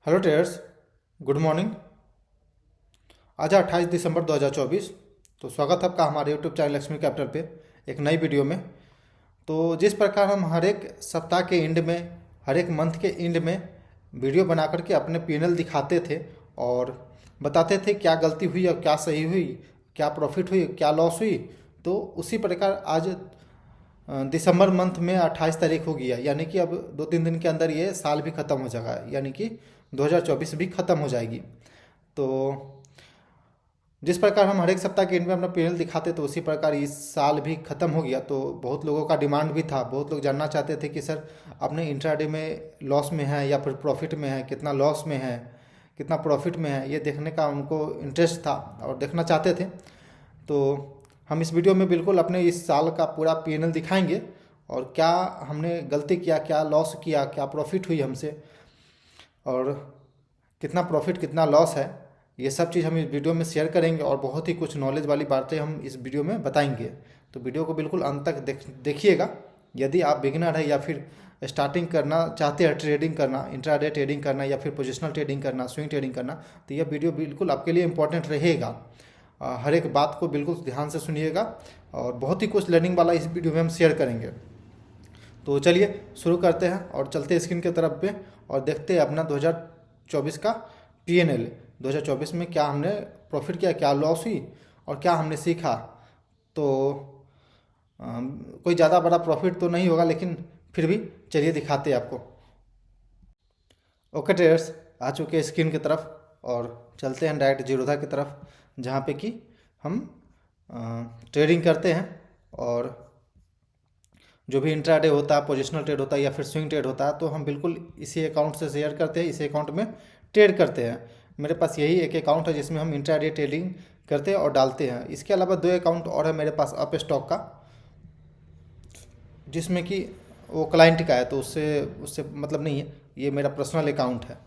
Hello traders, good morning. आज 28 दिसंबर 2024। तो स्वागत है आपका हमारे यूट्यूब चैनल लक्ष्मी कैपिटल पे एक नई वीडियो में। तो जिस प्रकार हम हर एक सप्ताह के एंड में, हर एक मंथ के एंड में वीडियो बना करके अपने पीएनएल दिखाते थे और बताते थे क्या गलती हुई और क्या सही हुई, क्या प्रॉफिट हुई क्या लॉस हुई। तो उसी प्रकार आज दिसंबर मंथ में 28 तारीख हो गया, यानी कि अब 2-3 दिन के अंदर ये साल भी ख़त्म हो जाएगा, यानी कि 2024 भी ख़त्म हो जाएगी। तो जिस प्रकार हम हर एक सप्ताह के एंड में अपना पीएनएल दिखाते तो उसी प्रकार इस साल भी ख़त्म हो गया। तो बहुत लोगों का डिमांड भी था, बहुत लोग जानना चाहते थे कि सर अपने इंट्राडे में लॉस में है या फिर प्रॉफिट में है, कितना लॉस में है कितना प्रॉफिट में है, ये देखने का उनको इंटरेस्ट था और देखना चाहते थे। तो हम इस वीडियो में बिल्कुल अपने इस साल का पूरा पीएनएल दिखाएंगे और क्या हमने गलती किया, क्या लॉस किया, क्या प्रॉफिट हुई हमसे और कितना प्रॉफिट कितना लॉस है, ये सब चीज़ हम इस वीडियो में शेयर करेंगे और बहुत ही कुछ नॉलेज वाली बातें हम इस वीडियो में बताएंगे। तो वीडियो को बिल्कुल अंत तक देखिएगा। यदि आप बिगिनर है या फिर स्टार्टिंग करना चाहते हैं, ट्रेडिंग करना, इंट्राडे ट्रेडिंग करना या फिर पोजिशनल ट्रेडिंग करना, स्विंग ट्रेडिंग करना, तो यह वीडियो बिल्कुल आपके लिए इंपॉर्टेंट रहेगा। हर एक बात को बिल्कुल ध्यान से सुनिएगा और बहुत ही कुछ लर्निंग वाला इस वीडियो में हम शेयर करेंगे। तो चलिए शुरू करते हैं और चलते हैं स्क्रीन की तरफ पे और देखते हैं अपना 2024 का पीएनएल। 2024 में क्या हमने प्रॉफिट किया, क्या लॉस हुई और क्या हमने सीखा। तो कोई ज़्यादा बड़ा प्रॉफिट तो नहीं होगा, लेकिन फिर भी चलिए दिखाते हैं आपको। ओके ट्रेडर्स, आ चुके हैं स्क्रीन की तरफ और चलते हैं डायरेक्ट जीरोधा की तरफ, जहाँ पे कि हम ट्रेडिंग करते हैं और जो भी इंट्राडे होता है, पोजिशनल ट्रेड होता है या फिर स्विंग ट्रेड होता है, तो हम बिल्कुल इसी अकाउंट से शेयर करते हैं, इसी अकाउंट में ट्रेड करते हैं। मेरे पास यही एक अकाउंट है जिसमें हम इंट्राडे ट्रेडिंग करते हैं और डालते हैं। इसके अलावा 2 अकाउंट और है मेरे पास अप स्टॉक का, जिसमें कि वो क्लाइंट का है, तो उससे उससे मतलब नहीं है, ये मेरा पर्सनल अकाउंट है।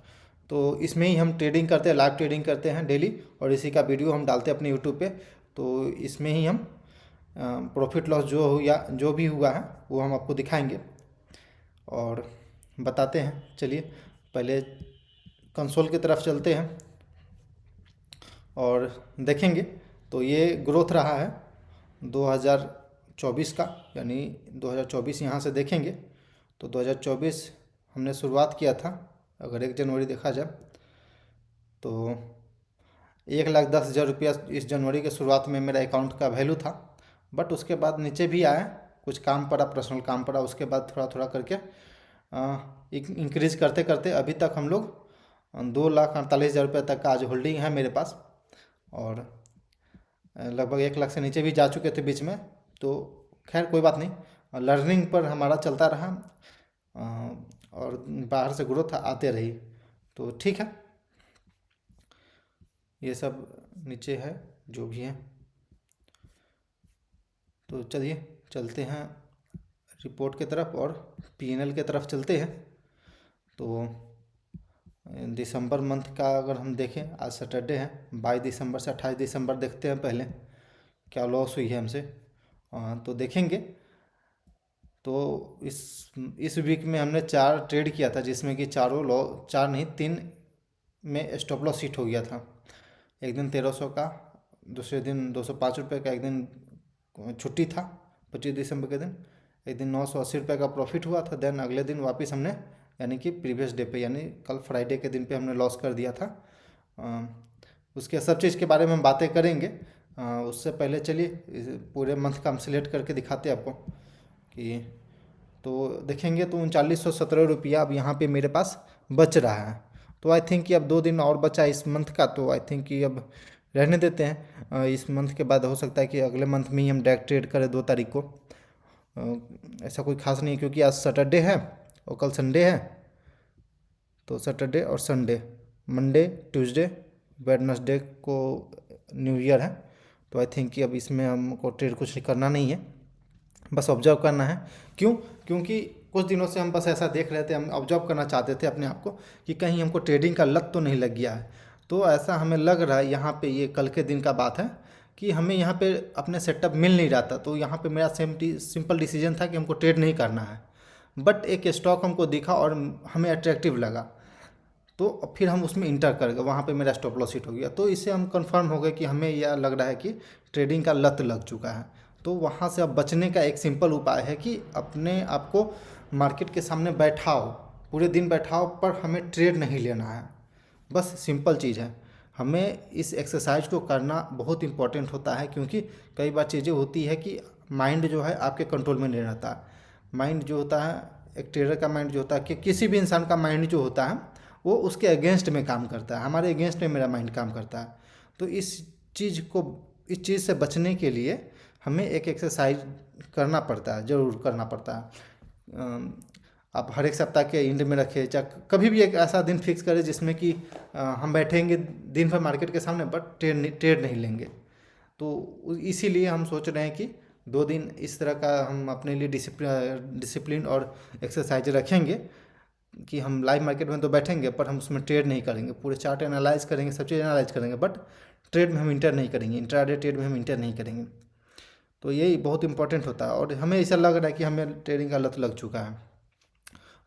तो इसमें ही हम ट्रेडिंग करते हैं, लाइव ट्रेडिंग करते हैं डेली और इसी का वीडियो हम डालते हैं अपने यूट्यूब पे। तो इसमें ही हम प्रॉफिट लॉस जो हो या जो भी हुआ है वो हम आपको दिखाएंगे और बताते हैं। चलिए पहले कंसोल की तरफ चलते हैं और देखेंगे। तो ये ग्रोथ रहा है 2024 का, यानी 2024 यहाँ से देखेंगे तो 2024 हमने शुरुआत किया था। अगर 1 जनवरी देखा जाए तो 1,10,000 रुपया इस जनवरी के शुरुआत में मेरा अकाउंट का वैल्यू था। बट उसके बाद नीचे भी आया, कुछ काम पड़ा, पर्सनल काम पड़ा, उसके बाद थोड़ा थोड़ा करके इंक्रीज करते करते अभी तक हम लोग 2,48,000 रुपये तक का आज होल्डिंग है मेरे पास और लगभग 1 लाख से नीचे भी जा चुके थे बीच में। तो खैर कोई बात नहीं, लर्निंग पर हमारा चलता रहा और बाहर से ग्रोथ आते रही, तो ठीक है। ये सब नीचे है जो भी है। तो चलिए चलते हैं रिपोर्ट की तरफ और पीएनएल की तरफ चलते हैं। तो दिसंबर मंथ का अगर हम देखें, आज सैटरडे है, 22 दिसंबर से 28 दिसंबर देखते हैं पहले क्या लॉस हुई है हमसे। तो देखेंगे तो इस वीक में हमने 4 ट्रेड किया था, जिसमें कि चारों लॉ 4 नहीं 3 में स्टॉप लॉस हिट हो गया था। एक दिन 1300 का, दूसरे दिन 205 रुपये का, एक दिन छुट्टी था 25 दिसंबर के दिन, एक दिन 980 रुपये का प्रॉफिट हुआ था। देन अगले दिन वापस हमने, यानी कि प्रीवियस डे पे, यानी कल फ्राइडे के दिन पे हमने लॉस कर दिया था। उसके सब चीज़ के बारे में हम बातें करेंगे। उससे पहले चलिए पूरे मंथ का हम सिलेक्ट करके दिखाते हैं आपको कि, तो देखेंगे तो 3917 रुपया अब यहाँ पे मेरे पास बच रहा है। तो आई थिंक कि अब 2 दिन और बचा इस मंथ का, तो आई थिंक कि अब रहने देते हैं। इस मंथ के बाद हो सकता है कि अगले मंथ में ही हम डायरेक्ट ट्रेड करें 2 तारीख को। ऐसा कोई खास नहीं है क्योंकि आज सैटरडे है और कल संडे है। तो सैटरडे और संडे, मंडे ट्यूसडे वेडनेसडे को न्यू ईयर है। तो आई थिंक कि अब इसमें हमको ट्रेड कुछ करना नहीं है, बस ऑब्जर्व करना है। क्यों? क्योंकि कुछ दिनों से हम बस ऐसा देख रहे थे, हम ऑब्जर्व करना चाहते थे अपने आप को कि कहीं हमको ट्रेडिंग का लत तो नहीं लग गया है। तो ऐसा हमें लग रहा है यहाँ पे, ये कल के दिन का बात है कि हमें यहाँ पे अपने सेटअप मिल नहीं रहा था। तो यहाँ पे मेरा सिंपल डिसीजन था कि हमको ट्रेड नहीं करना है। बट एक स्टॉक हमको दिखा और हमें अट्रैक्टिव लगा, तो फिर हम उसमें इंटर कर गए, वहाँ पे मेरा स्टॉप लॉस हिट हो गया। तो इससे हम कंफर्म हो गए कि हमें यह लग रहा है कि ट्रेडिंग का लत लग चुका है। तो वहाँ से अब बचने का एक सिंपल उपाय है कि अपने आप को मार्केट के सामने बैठाओ, पूरे दिन बैठाओ, पर हमें ट्रेड नहीं लेना है। बस सिंपल चीज़ है। हमें इस एक्सरसाइज को करना बहुत इम्पोर्टेंट होता है, क्योंकि कई बार चीज़ें होती है कि माइंड जो है आपके कंट्रोल में नहीं रहता। माइंड जो होता है, एक ट्रेडर का माइंड जो होता है, कि किसी भी इंसान का माइंड जो होता है वो उसके अगेंस्ट में काम करता है। हमारे अगेंस्ट में मेरा माइंड काम करता है। तो इस चीज़ से बचने के लिए हमें एक एक्सरसाइज करना पड़ता है, ज़रूर करना पड़ता है। आप हर एक सप्ताह के एंड में रखें, चाहे कभी भी एक ऐसा दिन फिक्स करें जिसमें कि हम बैठेंगे दिन भर मार्केट के सामने, बट ट्रेड नहीं लेंगे। तो इसीलिए हम सोच रहे हैं कि 2 दिन इस तरह का हम अपने लिए डिसिप्लिन और एक्सरसाइज रखेंगे कि हम लाइव मार्केट में तो बैठेंगे, पर हम उसमें ट्रेड नहीं करेंगे। पूरे चार्ट एनालाइज करेंगे, सब चीज़ एनालाइज करेंगे, बट ट्रेड में हम इंटर नहीं करेंगे, इंट्राडे ट्रेड में हम इंटर नहीं करेंगे। तो यही बहुत इंपॉर्टेंट होता है। और हमें ऐसा लग रहा है कि हमें ट्रेडिंग का लत लग चुका है।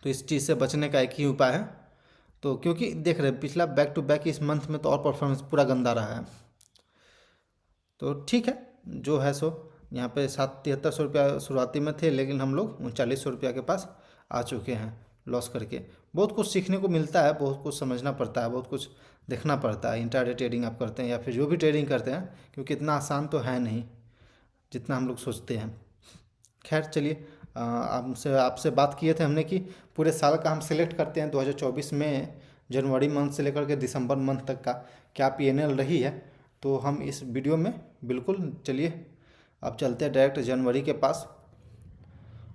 तो इस चीज़ से बचने का एक ही उपाय है। तो क्योंकि देख रहे हैं पिछला बैक टू बैक इस मंथ में तो और परफॉर्मेंस पूरा गंदा रहा है। तो ठीक है, जो है सो यहाँ पे 773 शुरुआती में थे, लेकिन हम लोग 3900 के पास आ चुके हैं लॉस करके। बहुत कुछ सीखने को मिलता है, बहुत कुछ समझना पड़ता है, बहुत कुछ देखना पड़ता है। इंट्राडे ट्रेडिंग आप करते हैं या फिर जो भी ट्रेडिंग करते हैं, क्योंकि इतना आसान तो है नहीं जितना हम लोग सोचते हैं। खैर चलिए, आपसे आपसे बात किए थे हमने कि पूरे साल का हम सिलेक्ट करते हैं 2024 में जनवरी मंथ से लेकर के दिसंबर मंथ तक का क्या पीएनएल रही है। तो हम इस वीडियो में बिल्कुल, चलिए अब चलते हैं डायरेक्ट जनवरी के पास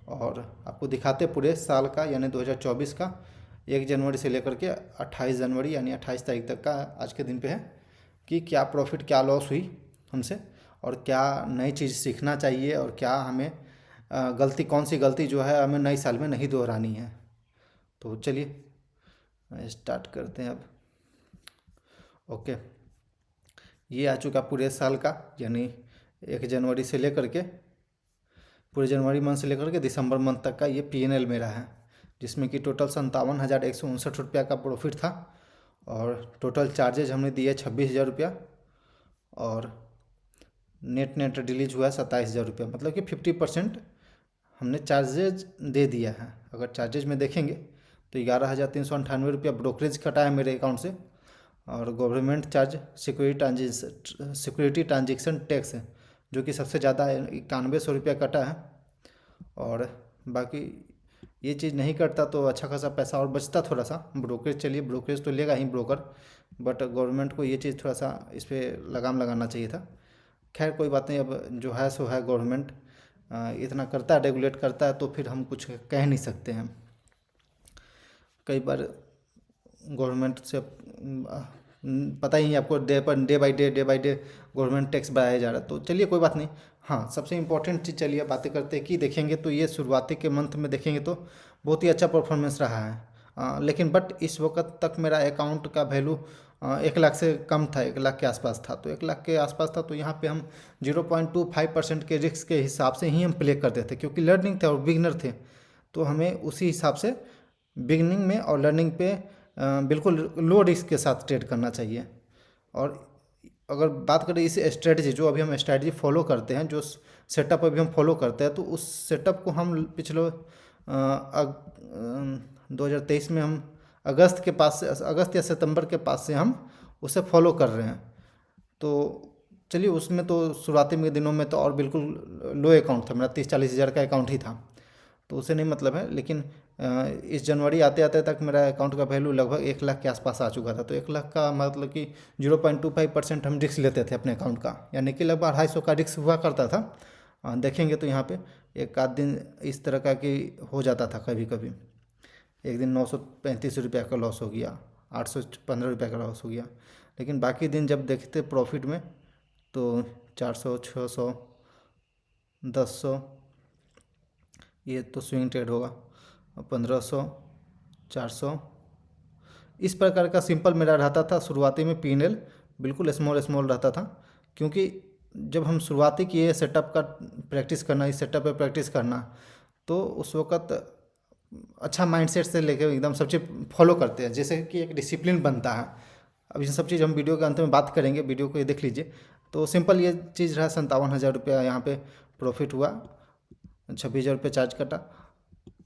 और आपको दिखाते पूरे साल का, यानी 2024 का 1 जनवरी से लेकर के 28 जनवरी यानी 28 तारीख तक का आज के दिन पे है कि क्या प्रॉफिट क्या लॉस हुई हमसे, और क्या नई चीज़ सीखना चाहिए, और क्या हमें कौन सी गलती जो है हमें नए साल में नहीं दोहरानी है। तो चलिए स्टार्ट करते हैं अब। ओके, ये आ चुका पूरे साल का, यानी 1 जनवरी से लेकर के पूरे जनवरी मंथ से लेकर के दिसंबर मंथ तक का ये पीएनएल मेरा है, जिसमें कि टोटल 57,159 रुपया का प्रॉफिट था, और टोटल चार्जेज हमने दिए 26,000 रुपया, और नेट रिलीज हुआ है 27,000 रुपया। मतलब कि 50% हमने चार्जेज दे दिया है। अगर चार्जेज में देखेंगे तो 11,398 रुपया ब्रोकरेज कटा है मेरे अकाउंट से, और government charge security transaction tax है जो कि सबसे ज़्यादा है, 9100 रुपया कटा है। और बाकी ये चीज़ नहीं करता तो अच्छा खासा पैसा और बचता थोड़ा सा। ब्रोकरेज, चलिए ब्रोकरेज तो लेगा ही ब्रोकर, बट गवर्नमेंट को ये चीज़ थोड़ा सा इस पर लगाम लगाना चाहिए था। खैर कोई बात नहीं, अब जो है सो है। गवर्नमेंट इतना करता है, रेगुलेट करता है, तो फिर हम कुछ कह नहीं सकते हैं। कई बार गवर्नमेंट से पता ही है आपको, day by day government tax बढ़ाया जा रहा है। तो चलिए कोई बात नहीं। हाँ, सबसे इम्पोर्टेंट चीज़, चलिए बातें करते हैं कि देखेंगे तो ये शुरुआती के मंथ में देखेंगे तो बहुत ही अच्छा परफॉर्मेंस रहा है। लेकिन बट इस वक्त तक मेरा अकाउंट का वैल्यू 1 लाख से कम था, 1 लाख के आसपास था। तो 1 लाख के आसपास था, तो यहाँ पे हम 0.25% के रिस्क के हिसाब से ही हम प्ले करते थे, क्योंकि लर्निंग थे और बिगनर थे। तो हमें उसी हिसाब से बिगनिंग में और लर्निंग पे बिल्कुल लो रिस्क के साथ ट्रेड करना चाहिए। और अगर बात करें इस स्ट्रेटजी, जो अभी हम स्ट्रेटजी फॉलो करते हैं, जो सेटअप अभी हम फॉलो करते हैं, तो उस सेटअप को हम पिछले 2023 में हम अगस्त या सितंबर के पास से हम उसे फॉलो कर रहे हैं। तो चलिए, उसमें तो शुरुआती में दिनों में तो और बिल्कुल लो अकाउंट था मेरा, 30-40 हज़ार का अकाउंट ही था, तो उसे नहीं मतलब है। लेकिन इस जनवरी आते आते तक मेरा अकाउंट का वैल्यू लगभग 1 लाख के आसपास आ चुका था। तो 1 लाख का मतलब कि 0.25% हम रिस्क लेते थे अपने अकाउंट का, यानी कि लगभग 250 का रिस्क हुआ करता था। देखेंगे तो यहाँ पे एक आध दिन इस तरह का कि हो जाता था, कभी कभी एक दिन 935 रुपया का लॉस हो गया, 815 रुपया का लॉस हो गया। लेकिन बाकी दिन जब देखते प्रॉफिट में तो 400, 600, 1000, ये तो स्विंग ट्रेड होगा, 1500, 400, इस प्रकार का सिंपल मेरा रहता था शुरुआती में। पीएनएल बिल्कुल स्मॉल स्मॉल रहता था, क्योंकि जब हम शुरुआती किए सेटअप का प्रैक्टिस करना, इस सेटअप पे प्रैक्टिस करना, तो उस वक़्त अच्छा माइंडसेट से लेकर एकदम सब चीज़ फॉलो करते हैं, जैसे कि एक डिसिप्लिन बनता है। अब ये सब चीज़ हम वीडियो के अंत में बात करेंगे, वीडियो को ये देख लीजिए। तो सिंपल ये चीज़ रहा, 57,000 रुपया यहाँ पे प्रॉफिट हुआ, 26,000 रुपये चार्ज कटा,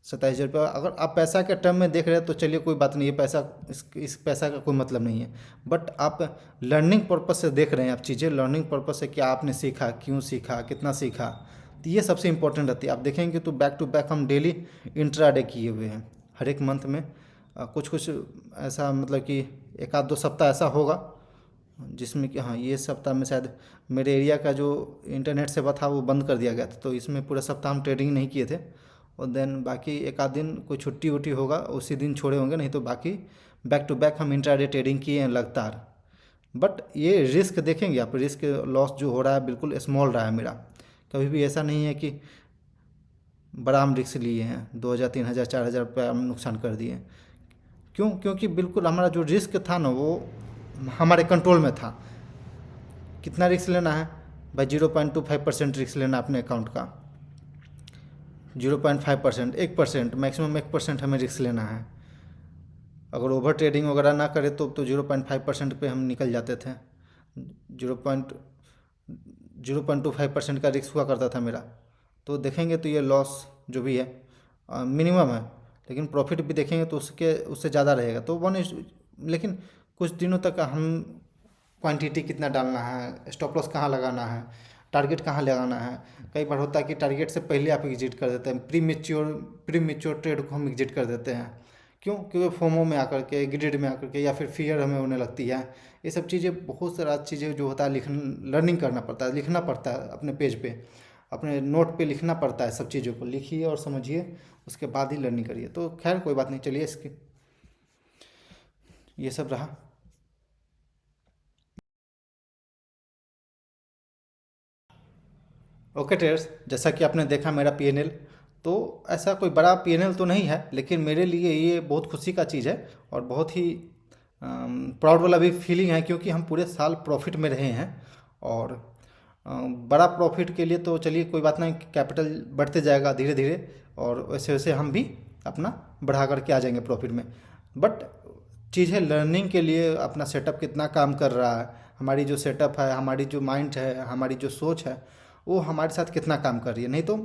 27,000 रुपया। अगर आप पैसा के टर्म में देख रहे हैं तो चलिए कोई बात नहीं है, पैसा इस पैसा का कोई मतलब नहीं है। बट आप लर्निंग पर्पज़ से देख रहे हैं, आप चीज़ें लर्निंग पर्पज़ से, क्या आपने सीखा, क्यों सीखा, कितना सीखा, तो ये सबसे इंपॉर्टेंट रहती है। आप देखेंगे तो बैक टू बैक हम डेली इंट्राडे किए हुए हैं हर एक मंथ में। कुछ कुछ ऐसा मतलब कि एक आध दो सप्ताह ऐसा होगा जिसमें कि हाँ, ये सप्ताह में शायद मेरे एरिया का जो इंटरनेट सेवा था वो बंद कर दिया गया था, तो इसमें पूरा सप्ताह हम ट्रेडिंग नहीं किए थे। और देन बाकी एक आध दिन कोई छुट्टी वुट्टी होगा उसी दिन छोड़े होंगे, नहीं तो बाकी बैक टू बैक हम इंट्राडे ट्रेडिंग किए हैं लगातार। बट ये रिस्क देखेंगे आप, रिस्क लॉस जो हो रहा है बिल्कुल स्मॉल रहा है मेरा। कभी भी ऐसा नहीं है कि बड़ा हम रिस्क लिए हैं, 2,000 3,000 4,000 रुपये हम नुकसान कर दिए। क्यों? क्योंकि बिल्कुल हमारा जो रिस्क था ना वो हमारे कंट्रोल में था। कितना रिस्क लेना है भाई? 0.25% रिस्क लेना अपने अकाउंट का, 0.5%, 1%, मैक्सिमम 1% हमें रिस्क लेना है। अगर ओवर ट्रेडिंग वगैरह ना करें तो 0.5% पे हम निकल जाते थे। 0.25% का रिस्क हुआ करता था मेरा। तो देखेंगे तो ये लॉस जो भी है मिनिमम है, लेकिन प्रॉफिट भी देखेंगे तो उससे ज़्यादा रहेगा। तो लेकिन कुछ दिनों तक हम क्वांटिटी कितना डालना है, स्टॉप लॉस कहाँ लगाना है, टारगेट कहाँ लगाना है। कई बार होता है कि टारगेट से पहले आप एग्जिट कर देते हैं, प्री मेच्योर ट्रेड को हम एग्जिट कर देते हैं। क्यों? क्योंकि फोमो में आकर के, ग्रिड में आकर के, या फिर फियर हमें होने लगती है। ये सब चीज़ें, बहुत सारा चीज़ें जो होता है लर्निंग करना पड़ता है, लिखना पड़ता है अपने पेज पे, अपने नोट पे लिखना पड़ता है। सब चीज़ों को लिखिए और समझिए, उसके बाद ही लर्निंग करिए। तो खैर कोई बात नहीं, चलिए इसकी ये सब रहा। ओके ट्रेडर्स, जैसा कि आपने देखा मेरा पीएनएल, तो ऐसा कोई बड़ा पीएनएल तो नहीं है, लेकिन मेरे लिए ये बहुत खुशी का चीज़ है और बहुत ही प्राउड वाला भी फीलिंग है, क्योंकि हम पूरे साल प्रॉफिट में रहे हैं। और बड़ा प्रॉफिट के लिए तो चलिए कोई बात नहीं, कैपिटल बढ़ते जाएगा धीरे धीरे, और वैसे वैसे हम भी अपना बढ़ा करके आ जाएंगे प्रॉफिट में। बट चीज़ है लर्निंग के लिए, अपना सेटअप कितना काम कर रहा है, हमारी जो सेटअप है, हमारी जो माइंड है, हमारी जो सोच है, वो हमारे साथ कितना काम कर रही है। नहीं तो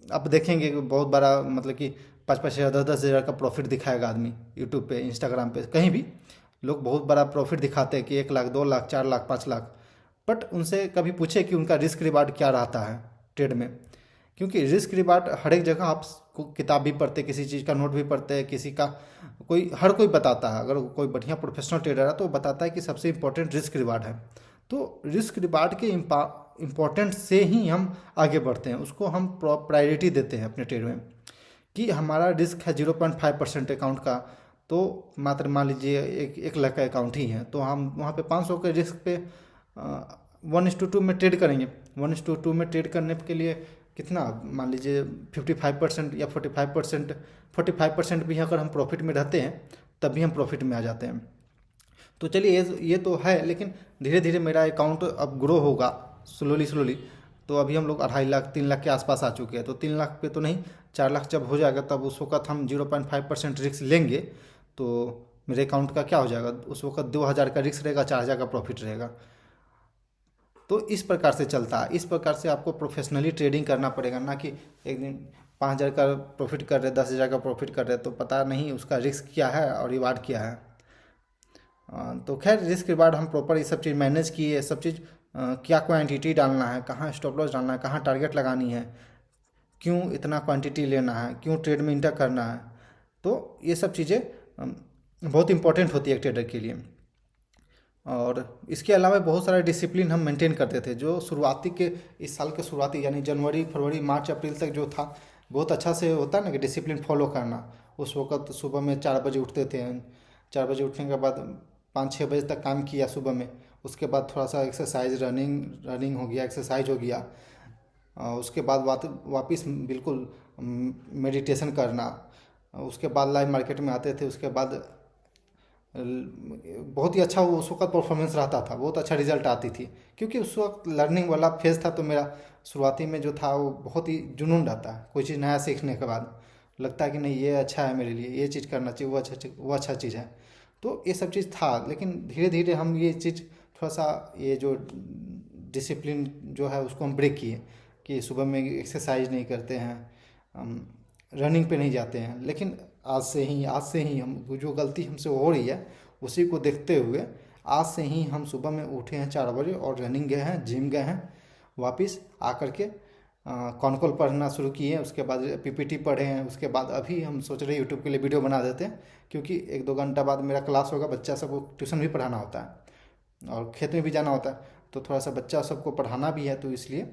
अब देखेंगे कि बहुत बड़ा मतलब कि 5-5 हज़ार 10-10 हज़ार का प्रॉफिट दिखाएगा आदमी, यूट्यूब पे, इंस्टाग्राम पे, कहीं भी लोग बहुत बड़ा प्रॉफिट दिखाते हैं कि 1 लाख 2 लाख 4 लाख 5 लाख। बट उनसे कभी पूछे कि उनका रिस्क रिवार्ड क्या रहता है ट्रेड में। क्योंकि रिस्क रिवार्ड हर एक जगह आप किताब भी पढ़ते, किसी चीज़ का नोट भी पढ़ते हैं, किसी का हर कोई बताता है। अगर कोई बढ़िया प्रोफेशनल ट्रेडर है तो वो बताता है कि सबसे इम्पोर्टेंट रिस्क रिवार्ड है। तो रिस्क रिवार्ड के इम्पोर्टेंट से ही हम आगे बढ़ते हैं, उसको हम प्रायोरिटी देते हैं अपने ट्रेड में। कि हमारा रिस्क है 0.5% अकाउंट का, तो मात्र मान लीजिए 1 लाख का अकाउंट ही है, तो हम वहाँ पे 500 के रिस्क पे 1:2 में ट्रेड करेंगे। 1:2 में ट्रेड करने के लिए कितना, मान लीजिए 55% या 45% भी अगर हम प्रॉफिट में रहते हैं तब भी हम प्रॉफिट में आ जाते हैं। तो चलिए ये तो है, लेकिन धीरे धीरे मेरा अकाउंट अब ग्रो होगा स्लोली। तो अभी हम लोग 2.5 लाख 3 लाख के आसपास आ चुके हैं। तो 3 लाख पे तो नहीं, 4 लाख जब हो जाएगा तब उस वक्त हम 0.5% रिस्क लेंगे, तो मेरे अकाउंट का क्या हो जाएगा, उस वक्त 2,000 का रिस्क रहेगा, 4,000 का प्रॉफिट रहेगा। तो इस प्रकार से चलता है। इस प्रकार से आपको प्रोफेशनली ट्रेडिंग करना पड़ेगा, ना कि एक दिन 5,000 का प्रॉफिट कर रहे, 10,000 का प्रॉफिट कर रहे, तो पता नहीं उसका रिस्क क्या है और रिवार्ड क्या है। तो खैर रिस्क रिवार्ड हम प्रॉपर ये सब चीज़ मैनेज किए, सब चीज़ क्या क्वांटिटी डालना है, कहाँ स्टॉप लॉस डालना है, कहाँ टारगेट लगानी है, क्यों इतना क्वांटिटी लेना है, क्यों ट्रेड में इंटर करना है। तो ये सब चीज़ें बहुत इंपॉर्टेंट होती है एक ट्रेडर के लिए। और इसके अलावा बहुत सारा डिसिप्लिन हम मेंटेन करते थे, जो शुरुआती के इस साल के शुरुआती यानी जनवरी फरवरी मार्च अप्रैल तक जो था, बहुत अच्छा से होता है ना कि डिसिप्लिन फॉलो करना। उस वक्त सुबह में 4 बजे उठते थे, 4 बजे उठने के बाद 5-6 बजे तक काम किया सुबह में। उसके बाद थोड़ा सा एक्सरसाइज, रनिंग हो गया, एक्सरसाइज हो गया। उसके बाद वापस बिल्कुल मेडिटेशन करना। उसके बाद लाइव मार्केट में आते थे। उसके बाद बहुत ही अच्छा वो उस वक्त परफॉर्मेंस रहता था, बहुत अच्छा रिजल्ट आती थी, क्योंकि उस वक्त लर्निंग वाला फेज़ था। तो मेरा शुरुआती में जो था वो बहुत ही जुनून रहता है कोई चीज़ नया सीखने के बाद। लगता है कि नहीं ये अच्छा है मेरे लिए, ये चीज़ करना चाहिए, वो अच्छा चीज़ है। तो ये सब चीज़ था, लेकिन धीरे धीरे हम ये चीज़ थोड़ा सा, ये जो डिसिप्लिन जो है उसको हम ब्रेक किए कि सुबह में एक्सरसाइज नहीं करते हैं, हम रनिंग पे नहीं जाते हैं। लेकिन आज से ही हम जो गलती हमसे हो रही है उसी को देखते हुए आज से ही हम सुबह में उठे हैं 4 बजे और रनिंग गए हैं, जिम गए हैं, वापस आकर के कॉन्कॉल पढ़ना शुरू किए, उसके बाद पीपीटी पढ़े हैं, उसके बाद अभी हम सोच रहे हैं यूट्यूब के लिए वीडियो बना देते हैं, क्योंकि 1-2 घंटा बाद मेरा क्लास होगा, बच्चा सबको ट्यूशन भी पढ़ाना होता है और खेत में भी जाना होता है, तो थोड़ा सा बच्चा सबको पढ़ाना भी है, तो इसलिए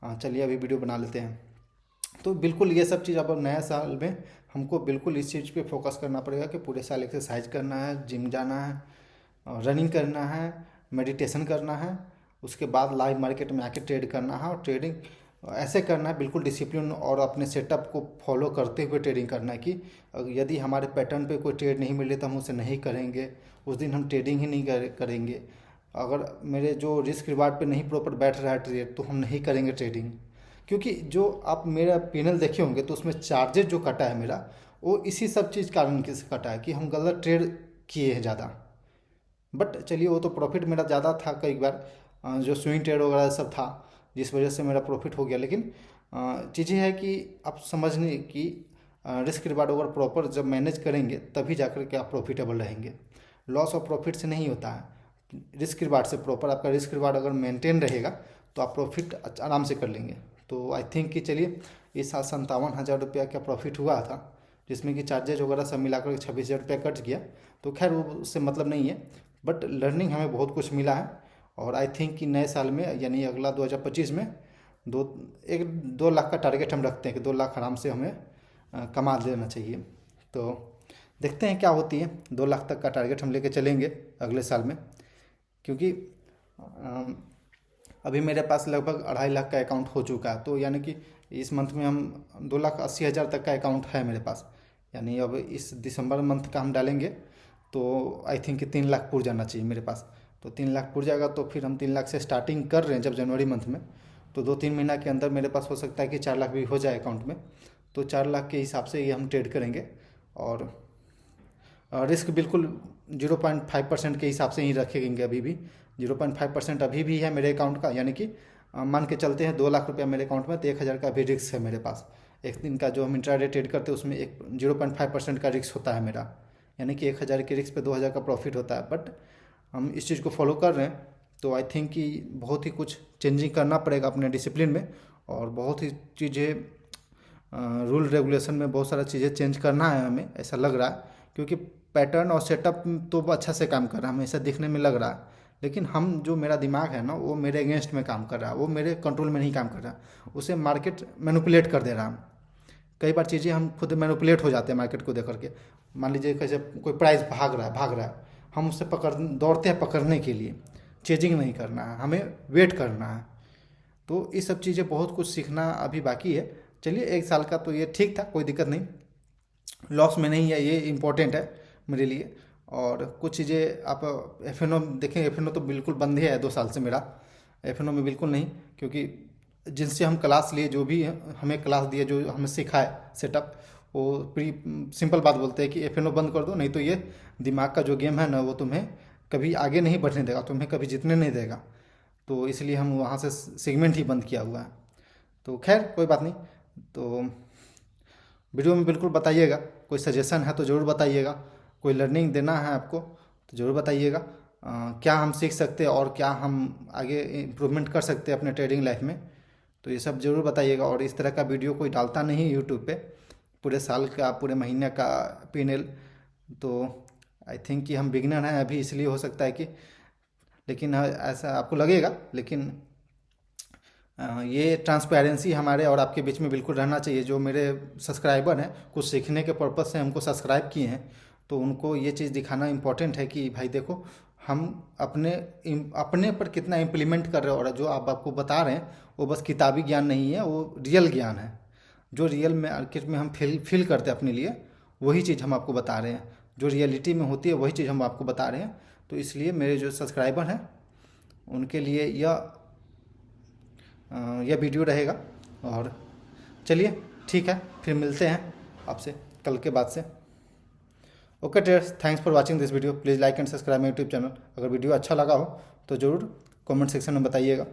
चलिए अभी वीडियो बना लेते हैं। तो बिल्कुल ये सब चीज़ अब नए साल में हमको बिल्कुल इस चीज़ पे फोकस करना पड़ेगा कि पूरे साल एक्सरसाइज करना है, जिम जाना है, रनिंग करना है, मेडिटेशन करना है, उसके बाद लाइव मार्केट में आके ट्रेड करना है, और ट्रेडिंग ऐसे करना है बिल्कुल डिसिप्लिन और अपने सेटअप को फॉलो करते हुए ट्रेडिंग करना है कि यदि हमारे पैटर्न पे कोई ट्रेड नहीं मिले तो हम उसे नहीं करेंगे, उस दिन हम ट्रेडिंग ही नहीं करेंगे। अगर मेरे जो रिस्क रिवार्ड पे नहीं प्रॉपर बैठ रहा है ट्रेड तो हम नहीं करेंगे ट्रेडिंग। क्योंकि जो आप मेरा पैनल देखे होंगे तो उसमें चार्जेस जो कटा है मेरा, वो इसी सब चीज़ कारण से कटा है कि हम गलत ट्रेड किए हैं ज़्यादा। बट चलिए वो तो प्रॉफिट मेरा ज़्यादा था कई बार, जो स्विंग ट्रेड वगैरह सब था जिस वजह से मेरा प्रॉफिट हो गया। लेकिन चीज़ें है कि आप समझने की रिस्क रिवार्ड अगर प्रॉपर जब मैनेज करेंगे तभी जाकर के आप प्रॉफिटेबल रहेंगे। लॉस और प्रॉफिट से नहीं होता है, रिस्क रिवार्ड से। प्रॉपर आपका रिस्क रिवार्ड अगर मेंटेन रहेगा तो आप प्रॉफिट आराम से कर लेंगे। तो आई थिंक कि चलिए इस साल 57,000 रुपया का प्रॉफिट हुआ था, जिसमें कि चार्जेज वगैरह सब मिलाकर 26,000 रुपया कट गया। तो खैर वो उससे मतलब नहीं है, बट लर्निंग हमें बहुत कुछ मिला है। और आई थिंक कि नए साल में यानी अगला 2025 में 2 लाख का टारगेट हम रखते हैं कि 2 लाख आराम से हमें कमा लेना चाहिए। तो देखते हैं क्या होती है, 2 लाख तक का टारगेट हम लेके चलेंगे अगले साल में। क्योंकि अभी मेरे पास लगभग 2.5 लाख का अकाउंट हो चुका है, तो यानी कि इस मंथ में हम 2,80,000 तक का अकाउंट है मेरे पास। यानी अब इस दिसंबर मंथ का हम डालेंगे तो आई थिंक कि 3 लाख पुर जाना चाहिए मेरे पास। तो 3 लाख पुर जाएगा तो फिर हम 3 लाख से स्टार्टिंग कर रहे हैं जब जनवरी मंथ में, तो 2-3 महीना के अंदर मेरे पास हो सकता है कि 4 लाख भी हो जाए अकाउंट में। तो 4 लाख के हिसाब से ये हम ट्रेड करेंगे। और रिस्क बिल्कुल 0.5% के हिसाब से ही रखेंगे। अभी भी 0.5% अभी भी है मेरे अकाउंट का, यानी कि मान के चलते हैं 2 लाख रुपया मेरे अकाउंट में, तो 1,000 का भी रिस्क है मेरे पास। एक दिन का जो हम इंट्राडे ट्रेड करते हैं उसमें 0.5% का रिस्क होता है मेरा, यानी कि 1,000 के रिस्क पे 2,000 का प्रॉफिट होता है। बट हम इस चीज़ को फॉलो कर रहे हैं, तो आई थिंक कि बहुत ही कुछ चेंजिंग करना पड़ेगा अपने डिसिप्लिन में, और बहुत ही चीज़ें रूल रेगुलेशन में बहुत सारा चीज़ें चेंज करना है हमें, ऐसा लग रहा है। क्योंकि पैटर्न और सेटअप तो अच्छा से काम कर रहा है, हमें ऐसा दिखने में लग रहा है, लेकिन हम जो मेरा दिमाग है ना वो मेरे अगेंस्ट में काम कर रहा है, वो मेरे कंट्रोल में नहीं काम कर रहा, उसे मार्केट मैनिपुलेट कर दे रहा है। कई बार चीज़ें हम खुद मैनिपुलेट हो जाते हैं मार्केट को देख करके। मान लीजिए कैसे कोई प्राइस भाग रहा है, हम उससे दौड़ते हैं पकड़ने के लिए। चेजिंग नहीं करना है, हमें वेट करना है। तो ये सब चीज़ें बहुत कुछ सीखना अभी बाकी है। चलिए 1 साल का तो ये ठीक था, कोई दिक्कत नहीं, लॉस में नहीं है, ये इम्पोर्टेंट है मेरे लिए। और कुछ चीज़ें आप एफ देखें, एफ तो बिल्कुल बंद ही है 2 साल से मेरा, एफ में बिल्कुल नहीं। क्योंकि जिनसे हम क्लास लिए, जो भी हमें क्लास दिए, जो हमें सिखाए सेटअप, वो प्री सिंपल बात बोलते हैं कि एफ बंद कर दो, नहीं तो ये दिमाग का जो गेम है ना वो तुम्हें कभी आगे नहीं बढ़ने देगा, तुम्हें कभी जीतने नहीं देगा। तो इसलिए हम वहाँ से सेगमेंट ही बंद किया हुआ है। तो खैर कोई बात नहीं। तो वीडियो में बिल्कुल बताइएगा, कोई सजेशन है तो ज़रूर बताइएगा, कोई लर्निंग देना है आपको तो ज़रूर बताइएगा। क्या हम सीख सकते हैं और क्या हम आगे इम्प्रूवमेंट कर सकते हैं अपने ट्रेडिंग लाइफ में, तो ये सब ज़रूर बताइएगा। और इस तरह का वीडियो कोई डालता नहीं यूट्यूब पे, पूरे साल का पूरे महीने का P&L। तो आई थिंक कि हम बिगिनर हैं अभी, इसलिए हो सकता है कि, लेकिन ऐसा आपको लगेगा, लेकिन ये ट्रांसपेरेंसी हमारे और आपके बीच में बिल्कुल रहना चाहिए। जो मेरे सब्सक्राइबर हैं कुछ सीखने के पर्पज़ से हमको सब्सक्राइब किए हैं, तो उनको ये चीज़ दिखाना इम्पोर्टेंट है कि भाई देखो हम अपने पर कितना इम्प्लीमेंट कर रहे हैं, और जो आपको बता रहे हैं वो बस किताबी ज्ञान नहीं है, वो रियल ज्ञान है। जो रियल मार्केट में हम फील करते हैं अपने लिए, वही चीज़ हम आपको बता रहे हैं। जो रियलिटी में होती है वही चीज़ हम आपको बता रहे हैं। तो इसलिए मेरे जो सब्सक्राइबर हैं उनके लिए यह वीडियो रहेगा। और चलिए ठीक है, फिर मिलते हैं आपसे कल के बाद से। Okay traders, thanks for watching this video. Please like and subscribe my YouTube channel. अगर वीडियो अच्छा लगा हो तो ज़रूर कमेंट सेक्शन में बताइएगा।